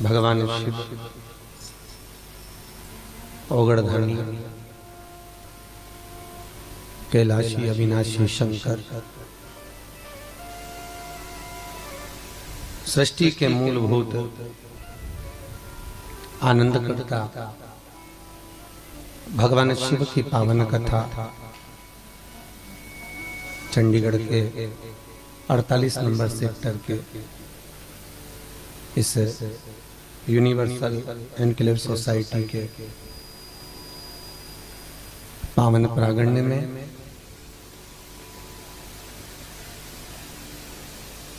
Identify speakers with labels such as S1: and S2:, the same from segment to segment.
S1: भगवान शिव ओगड़धानी कैलाशी अविनाशी शंकर सृष्टि के मूलभूत आनंद करता भगवान शिव की पावन कथा चंडीगढ़ के 48 नंबर सेक्टर के इस यूनिवर्सल एनक्लेव सोसाइटी के पावन प्रांगण में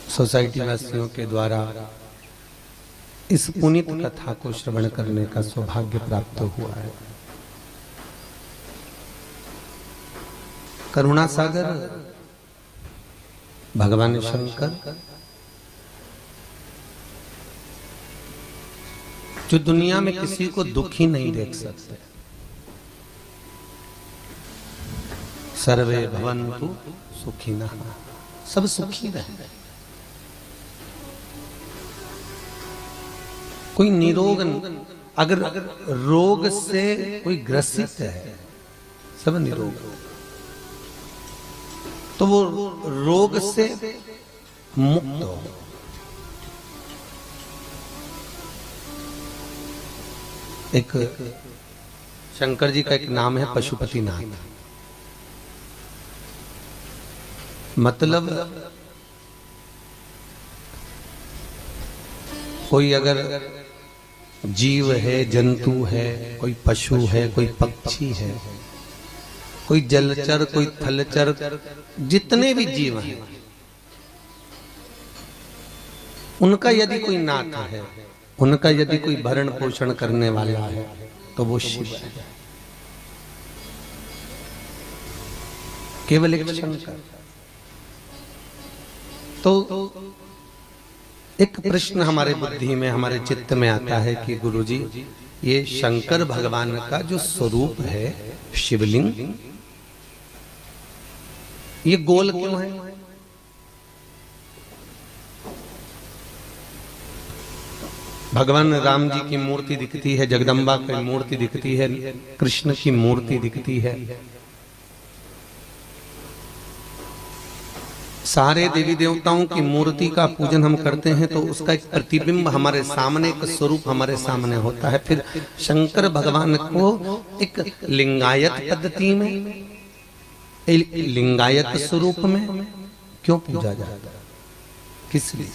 S1: सोसाइटी वासियों के द्वारा इस पुनीत कथा को श्रवण करने का सौभाग्य प्राप्त हुआ है। करुणा सागर भगवान शंकर जो दुनिया में किसी को दुखी नहीं देख सकते, सर्वे भवन्तु सुखिनः, सब सुखी रहे। कोई निरोग, अगर रोग से कोई ग्रसित है, सब निरोग, तो वो रोग से मुक्त हो। एक शंकर जी का एक नाम है पशुपतिनाथ, मतलब कोई अगर जीव है, जंतु है, कोई पशु है, कोई पक्षी है, कोई जलचर, कोई थलचर, जितने भी जीव हैं, उनका यदि कोई नाथ है, उनका यदि कोई भरण पोषण करने वाला है, तो वो शिव है। केवल एक शंकर। तो एक प्रश्न हमारे बुद्धि में, हमारे चित्त में आता है कि गुरुजी, ये शंकर भगवान का जो स्वरूप है शिवलिंग, ये गोल क्यों है? भगवान राम जी की मूर्ति दिखती है, जगदम्बा की मूर्ति दिखती है, कृष्ण की मूर्ति दिखती है, सारे देवी देवताओं की मूर्ति का पूजन हम करते हैं, तो उसका एक प्रतिबिंब हमारे सामने, एक स्वरूप हमारे सामने होता है। फिर शंकर भगवान को एक लिंगायत पद्धति में, लिंगायत स्वरूप में क्यों पूजा जाता है, किस लिए?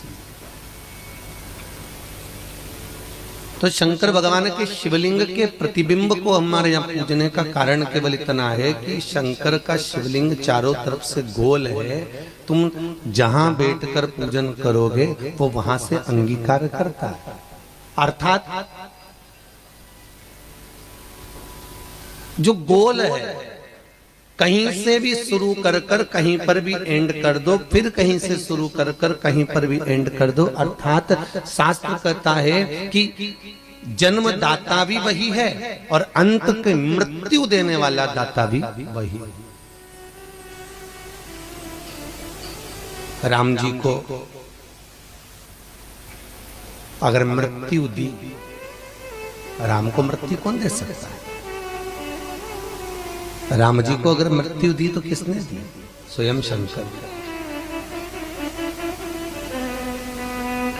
S1: तो शंकर भगवान के शिवलिंग के प्रतिबिंब को हमारे यहाँ पूजने का कारण केवल इतना है कि शंकर का शिवलिंग चारों तरफ से गोल है। तुम जहां बैठकर पूजन करोगे वो वहां से अंगीकार करता है। अर्थात जो गोल है, कहीं से भी शुरू कर कर कहीं पर भी एंड कर दो, फिर कहीं से शुरू कर कर कहीं पर भी एंड कर दो। अर्थात शास्त्र कहता है कि जन्मदाता भी वही है और अंत के मृत्यु देने वाला दाता भी वही है। राम जी को अगर मृत्यु दी, राम को मृत्यु कौन दे सकता है? राम जी को अगर मृत्यु दी तो किसने दी? स्वयं शंकर,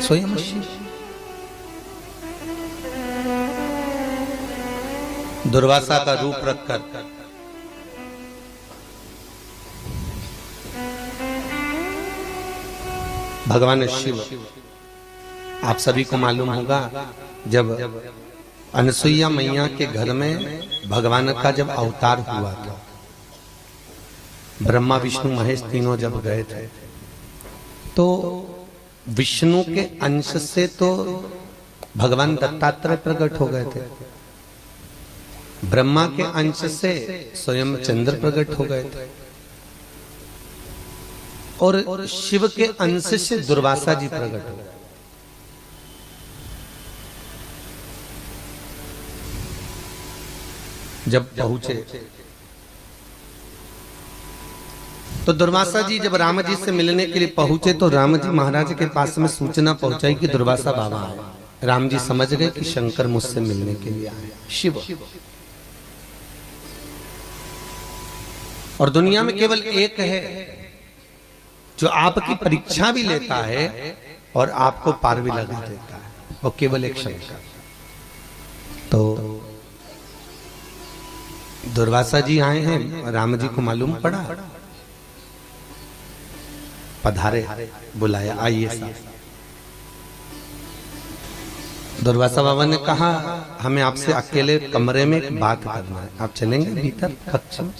S1: स्वयं शिव। दुर्वासा का रूप रखकर भगवान शिव, आप सभी को मालूम होगा, जब अनसुईया मैया के घर में भगवान का जब अवतार हुआ था, ब्रह्मा विष्णु महेश तीनों जब गए थे, तो विष्णु के अंश से तो भगवान दत्तात्रेय प्रकट हो गए थे, ब्रह्मा के अंश से स्वयं चंद्र प्रकट हो गए थे, और शिव के अंश से दुर्वासा जी प्रकट हो गए। जब पहुंचे तो दुर्वासा जी जब राम जी से मिलने के लिए पहुंचे, तो राम जी महाराज के पास में सूचना पहुंचाई कि दुर्वासा बाबा आए। राम जी समझ गए कि शंकर मुझसे मिलने के लिए आए, शिव। और दुनिया में केवल एक है जो आपकी परीक्षा भी लेता है और आपको पार भी लगा देता है, वो केवल एक शंकर। तो दुर्वासा जी आए हैं, राम जी को मालूम पड़ा, पधारे, बुलाया, आइए साहब। दुर्वासा बाबा ने कहा हमें आपसे अकेले कमरे में एक बात करना है, आप चलेंगे भीतर कक्ष में?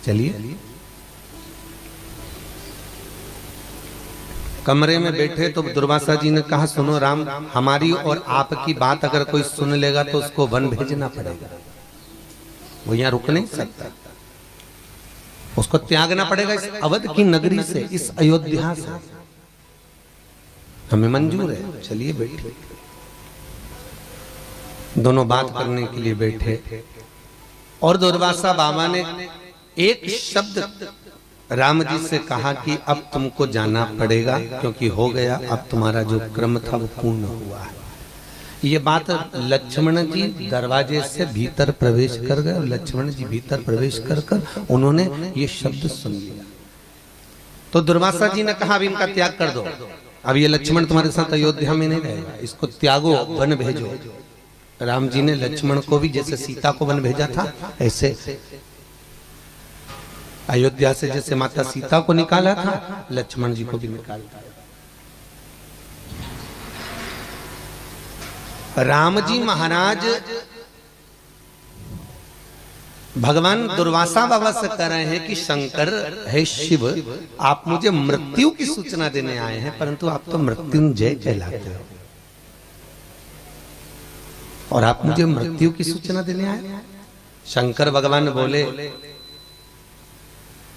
S1: चलिए। कमरे में बैठे तो दुर्वासा जी ने कहा सुनो राम, हमारी और आपकी बात अगर कोई सुन लेगा तो उसको वन भेजना पड़ेगा, वो यहाँ रुक नहीं सकता, उसको त्यागना पड़ेगा इस अवध की नगरी से, इस अयोध्या से। हमें मंजूर है, चलिए बैठिए। दोनों बात करने के लिए बैठे और दुर्वासा बाबा ने एक शब्द राम जी से कहा कि अब तुमको जाना पड़ेगा, क्योंकि हो गया, अब तुम्हारा जो क्रम था वो पूर्ण हुआ है। ये बात लक्ष्मण जी दरवाजे से भीतर प्रवेश कर गए और लक्ष्मण जी भीतर प्रवेश कर उन्होंने ये शब्द सुन लिया। तो दुर्वासा जी ने कहा अब इनका त्याग कर दो, अब ये लक्ष्मण तुम्हारे साथ अयोध्या में नहीं रहेगा, इसको त्यागो, वन भेजो। राम जी ने लक्ष्मण को भी जैसे सीता को वन भेजा था, ऐसे अयोध्या से जैसे माता सीता को निकाला था, लक्ष्मण जी को भी निकाला। राम जी महाराज भगवान दुर्वासा बाबा से कह रहे हैं कि शंकर है शिव, आप मुझे मृत्यु की सूचना देने आए हैं, परंतु आप तो मृत्युंजय कहलाते हो और आप मुझे मृत्यु की सूचना देने आए। शंकर भगवान बोले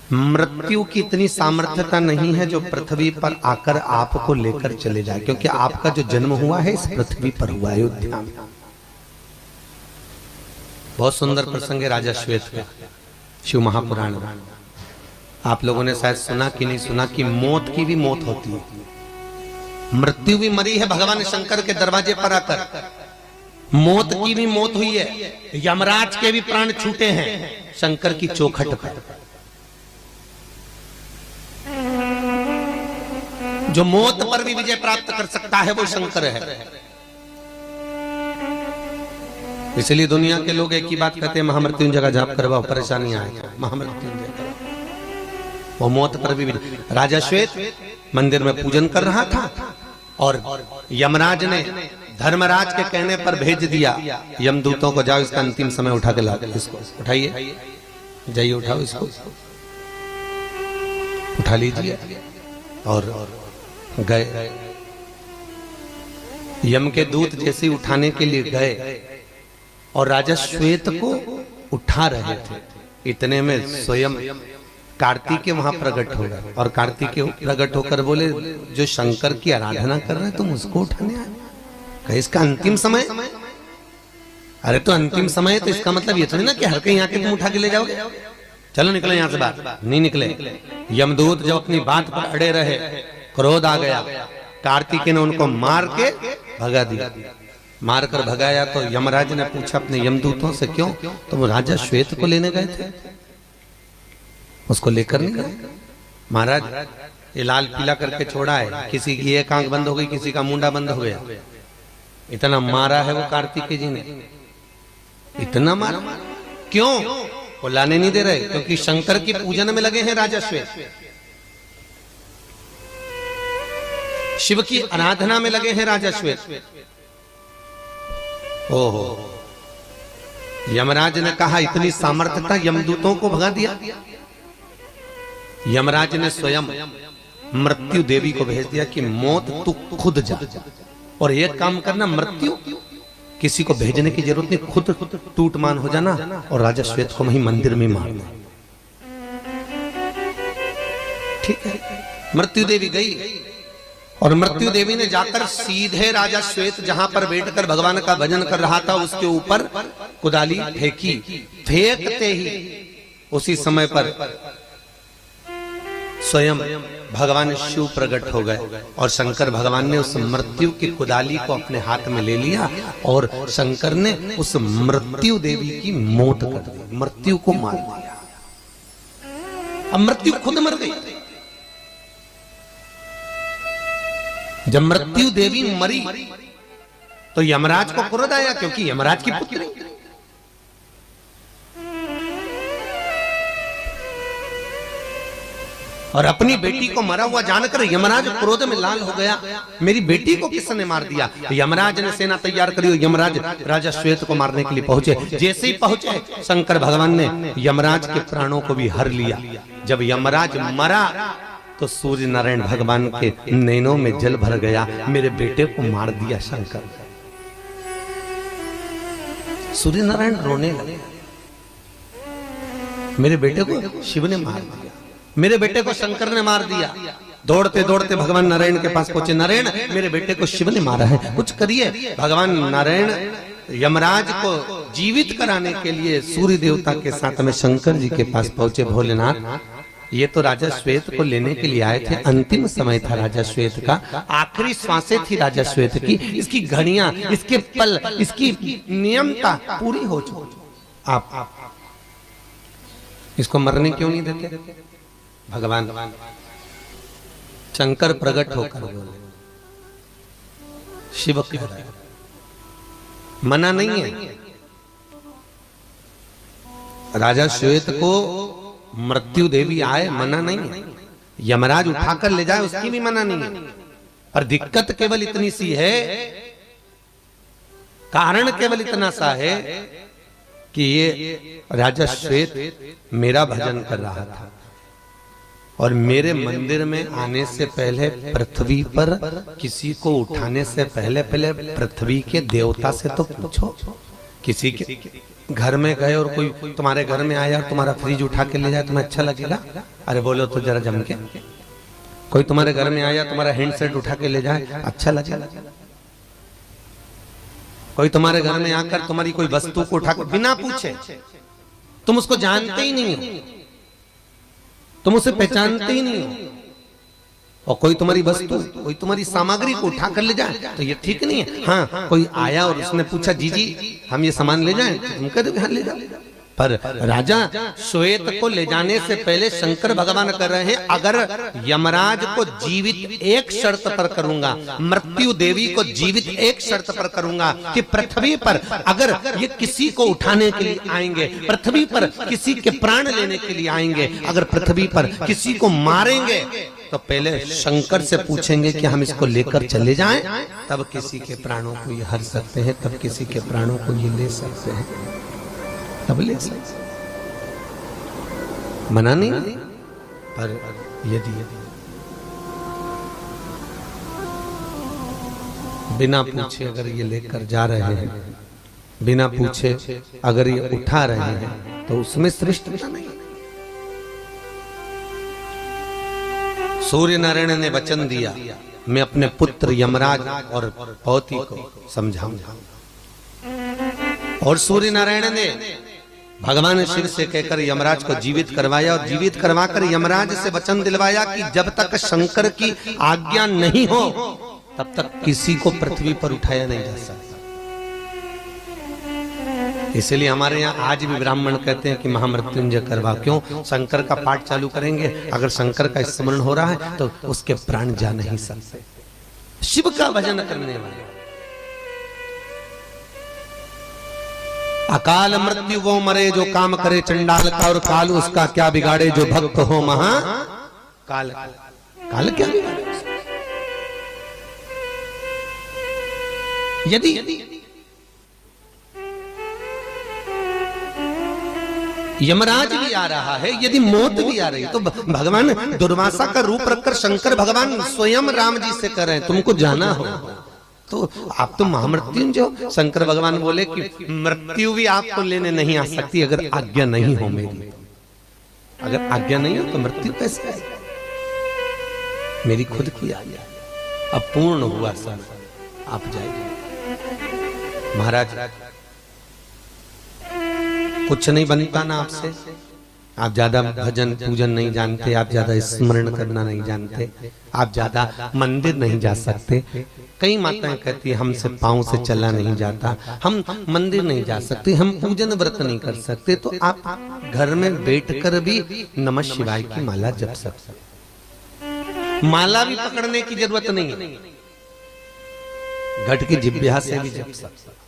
S1: मृत्यु की इतनी सामर्थ्यता नहीं है जो पृथ्वी पर आकर आपको लेकर चले जाए, क्योंकि आपका जो जन्म हुआ है इस पृथ्वी पर हुआ, अयोध्या में। बहुत सुंदर प्रसंग है राजा श्वेत का, शिव महापुराण में। आप लोगों ने शायद सुना कि नहीं सुना कि मौत की भी मौत होती है, मृत्यु भी मरी है भगवान शंकर के दरवाजे पर आकर, मौत की भी मौत हुई है, यमराज के भी प्राण छूटे हैं शंकर की चौखट पर। जो मौत पर भी विजय प्राप्त कर सकता है वो शंकर है। इसलिए दुनिया के लोग एक ही बात कहते हैं, महामृत्युंजय का जाप करवाओ, परेशानी आए, महामृत्युंजय करवाओ। वो मौत पर भी राजा श्वेत मंदिर में पूजन कर रहा था और यमराज ने धर्मराज के कहने पर भेज दिया यमदूतों को, जाओ इसका अंतिम समय उठा के ला, इसको उठाइए, जाइए उठाओ, इसको उठा लीजिए। और गए, यम के दूत जैसे उठाने के लिए गए और राजा श्वेत को उठा रहे थे, इतने में स्वयं कार्तिकेय वहां प्रकट हो गए और कार्तिकेय प्रकट होकर बोले जो शंकर की आराधना कर रहे हैं तुम उसको उठाने आए? कहे इसका अंतिम समय। अरे तो अंतिम समय तो इसका मतलब ये तो नहीं ना कि हर कहीं आके तुम उठा के ले जाओगे, चलो निकले यहाँ से बाहर। नहीं निकले। यमदूत जब अपनी बात पर अड़े रहे, क्रोध आ गया, कार्तिकेय ने उनको मार के भगा दिया। मारकर भगाया तो यमराज ने पूछा अपने यमदूतों से क्यों? तो वो राजा श्वेत को लेने गए थे, उसको लेकर नहीं गए। महाराज ये लाल पीला करके छोड़ा है, किसी की एक आंख बंद हो गई, किसी का मुंडा बंद हो गया, इतना मारा है वो कार्तिकेय जी ने, इतना मारा। क्यों? वो लाने नहीं दे रहे, क्योंकि शंकर की पूजन में लगे हैं राजा श्वेत, शिव की आराधना में लगे हैं राजा श्वेत। ओहो, यमराज ने कहा इतनी सामर्थ्यता, यमदूतों को भगा दिया। यमराज ने स्वयं मृत्यु देवी को भेज दिया कि मौत तू खुद जा और एक काम करना, मृत्यु किसी को भेजने की जरूरत नहीं, खुद टूट मान हो जाना और राजा श्वेत को वहीं मंदिर में मारना। ठीक है, मृत्यु देवी गई और मृत्यु देवी ने जाकर सीधे राजा श्वेत जहां पर बैठकर भगवान का भजन कर रहा था उसके ऊपर कुदाली फेंकी। फेंकते ही उसी समय पर स्वयं भगवान शिव प्रकट हो गए और शंकर भगवान ने उस मृत्यु की कुदाली को अपने हाथ में ले लिया और शंकर ने उस मृत्यु देवी की मौत कर दी, मृत्यु को मार दिया। अब मृत्यु खुद मर गई। जब मृत्यु देवी मरी तो यमराज को क्रोध आया, क्योंकि यमराज की पुत्री। और अपनी बेटी को मरा हुआ जानकर यमराज क्रोध में लाल हो गया, मेरी बेटी को किसने मार दिया। यमराज ने सेना तैयार करी, यमराज राजा श्वेत को मारने के लिए पहुंचे। जैसे ही पहुंचे शंकर भगवान ने यमराज के प्राणों को भी हर लिया। जब यमराज मरा तो सूर्य नारायण भगवान के नैनों में जल भर गया, मेरे बेटे को मार दिया शंकर। सूर्य नारायण रोने लगे, मेरे बेटे को शिव ने मार दिया, मेरे बेटे को शंकर ने मार दिया। दौड़ते दौड़ते भगवान नारायण के पास पहुंचे, नारायण मेरे बेटे को शिव ने मारा है, कुछ करिए। भगवान नारायण यमराज को जीवित कराने के लिए सूर्य देवता के साथ में शंकर जी के पास पहुंचे। भोलेनाथ, ये तो राजा श्वेत को लेने के लिए आए थे, अंतिम समय था राजा श्वेत का, आखिरी श्वासें थी राजा श्वेत की, इसकी घड़ियां, इसके पल, इसकी नियमता पूरी हो चुकी। आप इसको मरने क्यों नहीं देते? भगवान शंकर प्रकट होकर बोले, शिव कह रहा है, मना नहीं है। राजा श्वेत को मृत्यु देवी आए, मना नहीं है। यमराज उठाकर ले जाए, उसकी भी मना नहीं है। पर दिक्कत केवल इतनी सी है, कारण केवल इतना सा है कि ये राजा श्वेत मेरा भजन कर रहा था और मेरे मंदिर में आने से पहले पृथ्वी पर किसी को उठाने से पहले पृथ्वी के देवता से तो पूछो। किसी के घर में गए और कोई तुम्हारे घर में आया और तुम्हारा फ्रिज उठा के ले जाए, तुम्हें अच्छा लगेगा? अरे बोलो तो जरा जम के। कोई तुम्हारे घर में आया, तुम्हारा हैंडसेट उठा के ले जाए, अच्छा लगेगा? कोई तुम्हारे घर में आकर तुम्हारी कोई वस्तु को उठाकर बिना पूछे, तुम उसको जानते ही नहीं हो, तुम उसे पहचानते ही नहीं हो, और कोई तुम्हारी वस्तु, कोई तुम्हारी सामग्री को उठा कर ले जाए तो ये ठीक नहीं है। हाँ, कोई आया और उसने पूछा, जी जी हम ये सामान ले जाएं, तो तुम कहते हाँ ले जाओ। पर राजा श्वेत को ले जाने से पहले शंकर भगवान कर रहे हैं, अगर यमराज को जीवित एक शर्त पर करूंगा, मृत्यु देवी को जीवित एक शर्त पर करूंगा कि पृथ्वी पर अगर ये किसी को उठाने के लिए आएंगे, पृथ्वी पर किसी के प्राण लेने के लिए आएंगे, अगर पृथ्वी पर किसी को मारेंगे तो पहले शंकर से पूछेंगे कि हम इसको लेकर चले जाएं, तब किसी के प्राणों को ये हर सकते हैं, तब किसी के प्राणों को ये ले सकते हैं, तब ले सकते। मना नहीं, पर यदि बिना पूछे अगर ये लेकर जा रहे हैं, बिना पूछे अगर ये उठा रहे हैं, तो उसमें श्रेष्ठता नहीं। सूर्य नारायण ने वचन दिया, मैं अपने पुत्र यमराज और पौती को समझाऊंगा। और सूर्य नारायण ने भगवान शिव से कहकर यमराज को जीवित करवाया और जीवित करवाकर यमराज से वचन दिलवाया कि जब तक शंकर की आज्ञा नहीं हो तब तक किसी को पृथ्वी पर उठाया नहीं जा सकता। इसलिए हमारे यहाँ आज भी ब्राह्मण कहते हैं कि महामृत्युंजय करवा। क्यों? शंकर का पाठ चालू करेंगे, अगर शंकर का स्मरण हो रहा है तो उसके प्राण जा नहीं सकते। शिव का भजन करने वाले अकाल मृत्यु वो मरे जो काम करे चंडाल का, और काल उसका क्या बिगाड़े जो भक्त हो महा काल। काल क्या बिगाड़े? यदि यमराज भी आ रहा है, यदि मौत भी आ रही है, तो भगवान दुर्वासा का रूप रखकर शंकर भगवान स्वयं राम जी से कर रहे हैं, तुमको जाना हो तो आप तो महामृत्युंजय हो। शंकर भगवान बोले कि मृत्यु भी आपको लेने नहीं आ सकती अगर आज्ञा नहीं हो मेरी। अगर आज्ञा नहीं हो तो मृत्यु कैसे आएगी? मेरी खुद की आज्ञा, अब पूर्ण हुआ सब, आप जाइए। महाराज कुछ नहीं बनता ना आपसे, आप ज्यादा भजन पूजन नहीं जानते, आप ज्यादा स्मरण करना नहीं जानते, आप ज्यादा मंदिर नहीं जा सकते। कई माताएं कहती है हमसे पांव से चला नहीं जाता, हम मंदिर नहीं जा सकते, हम पूजन व्रत नहीं कर सकते, तो आप घर में बैठकर भी नमः शिवाय की माला जप सकते। माला भी पकड़ने की जरूरत नहीं है, घट की जिब्या से भी जप सकते।